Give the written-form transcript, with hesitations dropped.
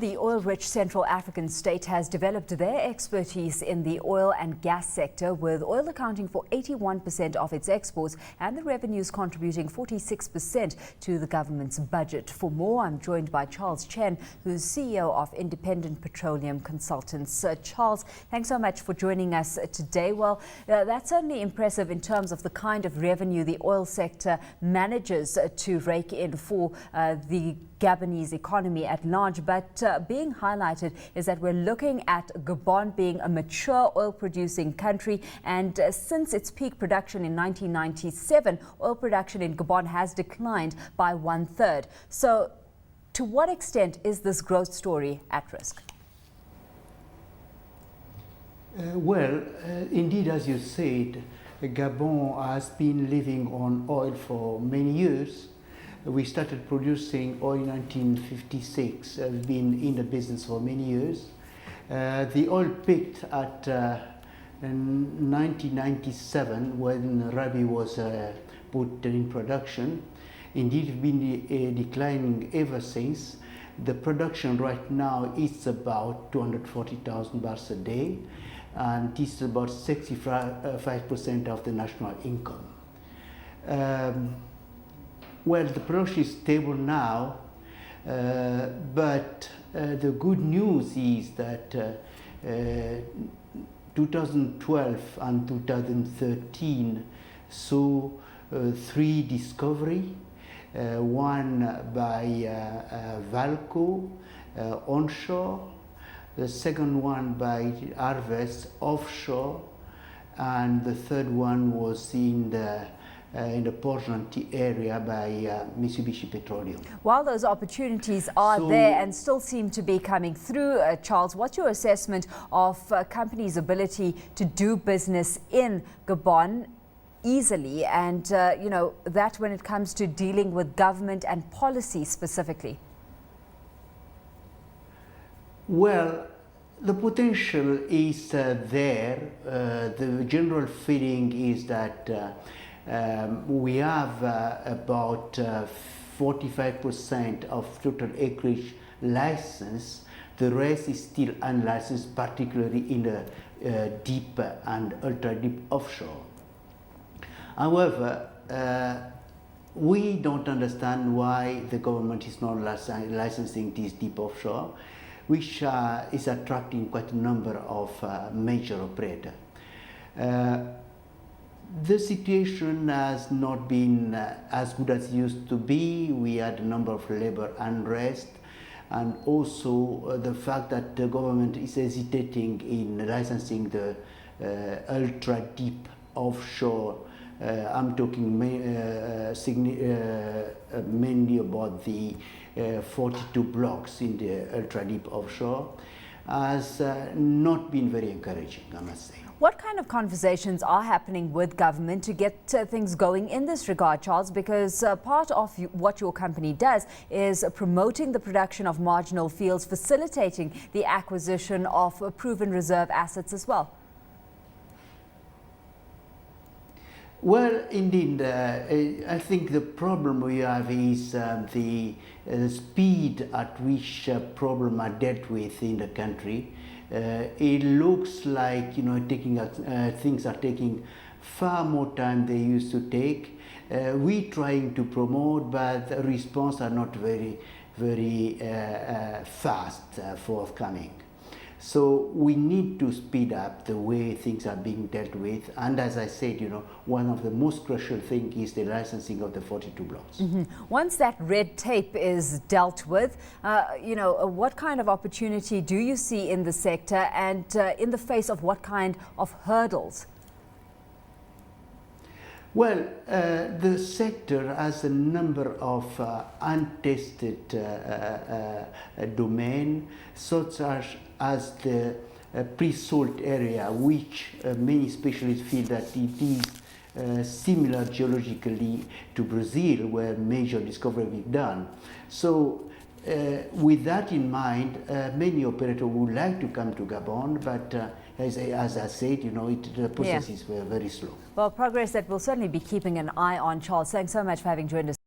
the oil-rich Central African state has developed their expertise in the oil and gas sector, with oil accounting for 81% of its exports and the revenues contributing 46% to the government's budget. For more, I'm joined by Charles Chen, who's CEO of Independent Petroleum Consultants. Charles, thanks so much for joining us today. Well, that's certainly impressive in terms of the kind of revenue the oil sector manages to rake in for the Gabonese economy at large, but being highlighted is that we're looking at Gabon being a mature oil-producing country, and since its peak production in 1997, oil production in Gabon has declined by 1/3. So, to what extent is this growth story at risk? Indeed, as you said, Gabon has been living on oil for many years. We started producing oil in 1956. We've been in the business for many years. The oil peaked at 1997 when Rabi was put in production. Indeed, it's been declining ever since. The production right now is about 240,000 barrels a day, and it's about 65% of the national income. The production is stable now, but the good news is that 2012 and 2013 saw three discoveries, one by Valco onshore, the second one by Harvest offshore, and the third one was in the Port-Gentil area by Mitsubishi Petroleum. While those opportunities are there and still seem to be coming through, Charles, what's your assessment of companies' ability to do business in Gabon easily, and that when it comes to dealing with government and policy specifically? Well, the potential is there. The general feeling is that we have about 45% of total acreage licensed. The rest is still unlicensed, particularly in the deep and ultra-deep offshore. However, we don't understand why the government is not licensing this deep offshore, which is attracting quite a number of major operators. The situation has not been as good as it used to be. We had a number of labor unrest, and also the fact that the government is hesitating in licensing the ultra-deep offshore. I'm talking mainly about the 42 blocks in the ultra-deep offshore, has not been very encouraging, I must say. What kind of conversations are happening with government to get things going in this regard, Charles? Because part of what your company does is promoting the production of marginal fields, facilitating the acquisition of proven reserve assets as well. Well, indeed, I think the problem we have is the speed at which problems are dealt with in the country. It looks like things are taking far more time than they used to take. We trying to promote, but the response are not very fast forthcoming. So we need to speed up the way things are being dealt with. And as I said, one of the most crucial things is the licensing of the 42 blocks. Once that red tape is dealt with, what kind of opportunity do you see in the sector, and in the face of what kind of hurdles? Well, the sector has a number of untested domains, such as the pre-salt area, which many specialists feel that it is similar geologically to Brazil, where major discovery was done. So with that in mind, many operators would like to come to Gabon, but as I said, the process is very slow. Well, progress that we'll certainly be keeping an eye on. Charles, thanks so much for having joined us.